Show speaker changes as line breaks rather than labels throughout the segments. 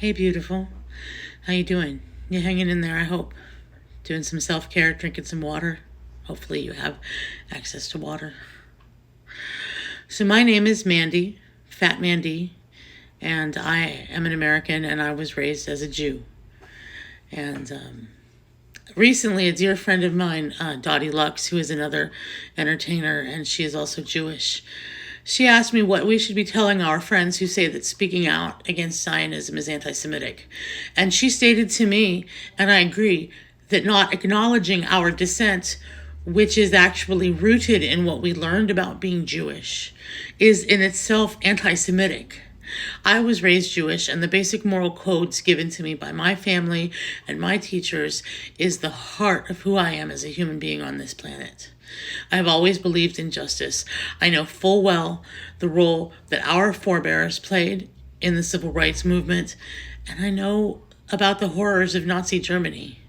Hey, beautiful. How you doing? You hanging in there, I hope. Doing some self-care, drinking some water. Hopefully you have access to water. So my name is Mandy, Fat Mandy, and I am an American, and I was raised as a Jew. And recently, a dear friend of mine, Dottie Lux, who is another entertainer, and she is also Jewish, she asked me what we should be telling our friends who say that speaking out against Zionism is anti-Semitic. And she stated to me, and I agree, that not acknowledging our dissent, which is actually rooted in what we learned about being Jewish, is in itself anti-Semitic. I was raised Jewish, and the basic moral codes given to me by my family and my teachers is the heart of who I am as a human being on this planet. I have always believed in justice. I know full well the role that our forebears played in the civil rights movement, and I know about the horrors of Nazi Germany.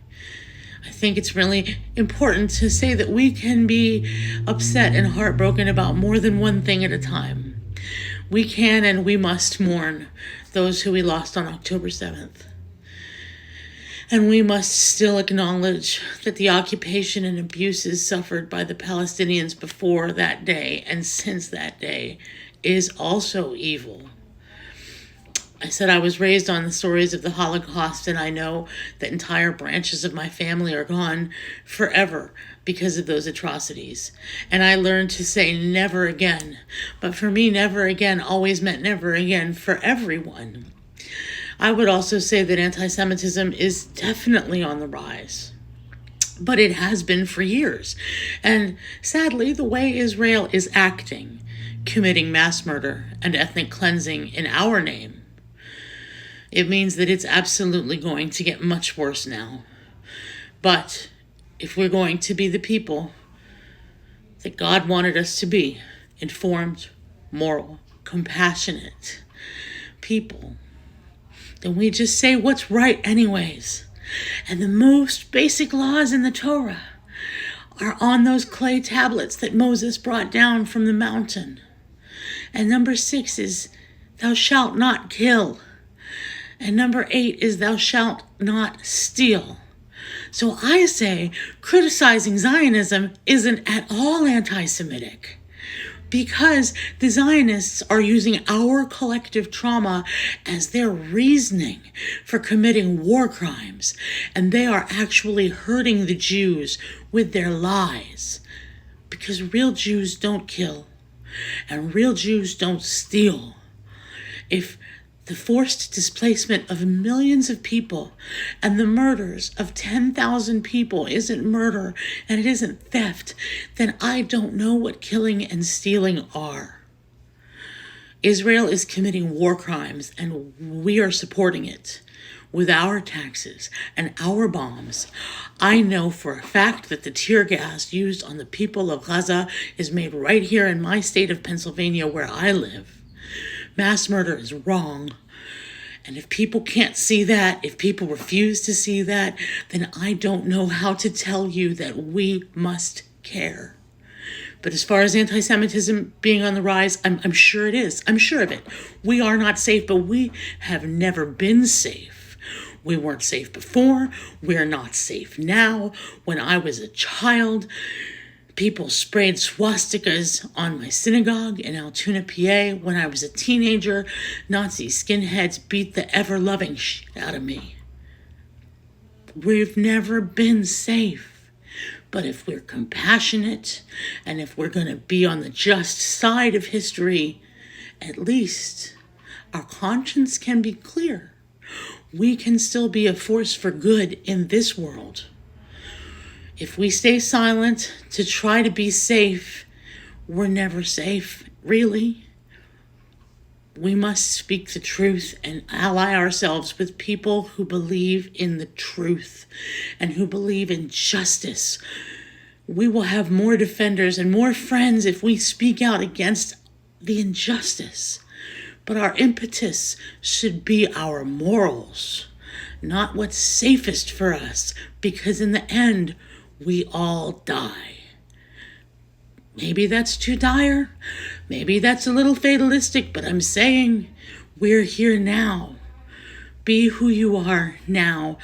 I think it's really important to say that we can be upset and heartbroken about more than one thing at a time. We can and we must mourn those who we lost on October 7th. And we must still acknowledge that the occupation and abuses suffered by the Palestinians before that day and since that day is also evil. I said I was raised on the stories of the Holocaust, and I know that entire branches of my family are gone forever because of those atrocities. And I learned to say never again. But for me, never again always meant never again for everyone. I would also say that anti-Semitism is definitely on the rise, but it has been for years. And sadly, the way Israel is acting, committing mass murder and ethnic cleansing in our name, it means that it's absolutely going to get much worse now. But if we're going to be the people that God wanted us to be, informed, moral, compassionate people, then we just say what's right anyways. And the most basic laws in the Torah are on those clay tablets that Moses brought down from the mountain. And number 6 is, thou shalt not kill. And number 8 is, thou shalt not steal. So I say criticizing Zionism isn't at all anti-Semitic, because the Zionists are using our collective trauma as their reasoning for committing war crimes, and they are actually hurting the Jews with their lies, because real Jews don't kill, and real Jews don't steal. If the forced displacement of millions of people and the murders of 10,000 people isn't murder and it isn't theft, then I don't know what killing and stealing are. Israel is committing war crimes, and we are supporting it with our taxes and our bombs. I know for a fact that the tear gas used on the people of Gaza is made right here in my state of Pennsylvania, where I live. Mass murder is wrong. And if people can't see that, if people refuse to see that, then I don't know how to tell you that we must care. But as far as anti-Semitism being on the rise, I'm sure it is. I'm sure of it. We are not safe, but we have never been safe. We weren't safe before. We're not safe now. When I was a child, people sprayed swastikas on my synagogue in Altoona, PA. When I was a teenager, Nazi skinheads beat the ever-loving shit out of me. We've never been safe. But if we're compassionate, and if we're going to be on the just side of history, at least our conscience can be clear. We can still be a force for good in this world. If we stay silent to try to be safe, we're never safe, really. We must speak the truth and ally ourselves with people who believe in the truth and who believe in justice. We will have more defenders and more friends if we speak out against the injustice. But our impetus should be our morals, not what's safest for us, because in the end, we all die. Maybe that's too dire. Maybe that's a little fatalistic, but I'm saying we're here now. Be who you are now.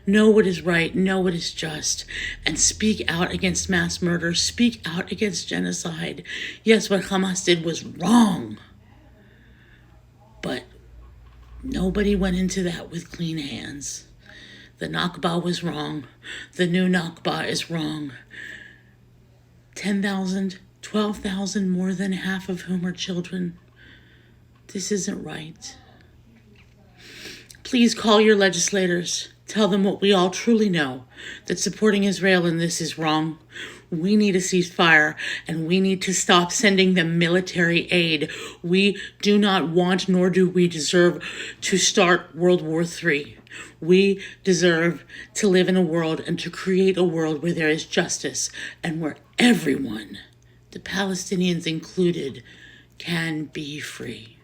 Know what is right, know what is just, and speak out against mass murder. Speak out against genocide. Yes, what Hamas did was wrong. But nobody went into that with clean hands. The Nakba was wrong. The new Nakba is wrong. 10,000, 12,000, more than half of whom are children. This isn't right. Please call your legislators. Tell them what we all truly know, that supporting Israel in this is wrong. We need a ceasefire, and we need to stop sending them military aid. We do not want, nor do we deserve, to start World War III. We deserve to live in a world and to create a world where there is justice and where everyone, the Palestinians included, can be free.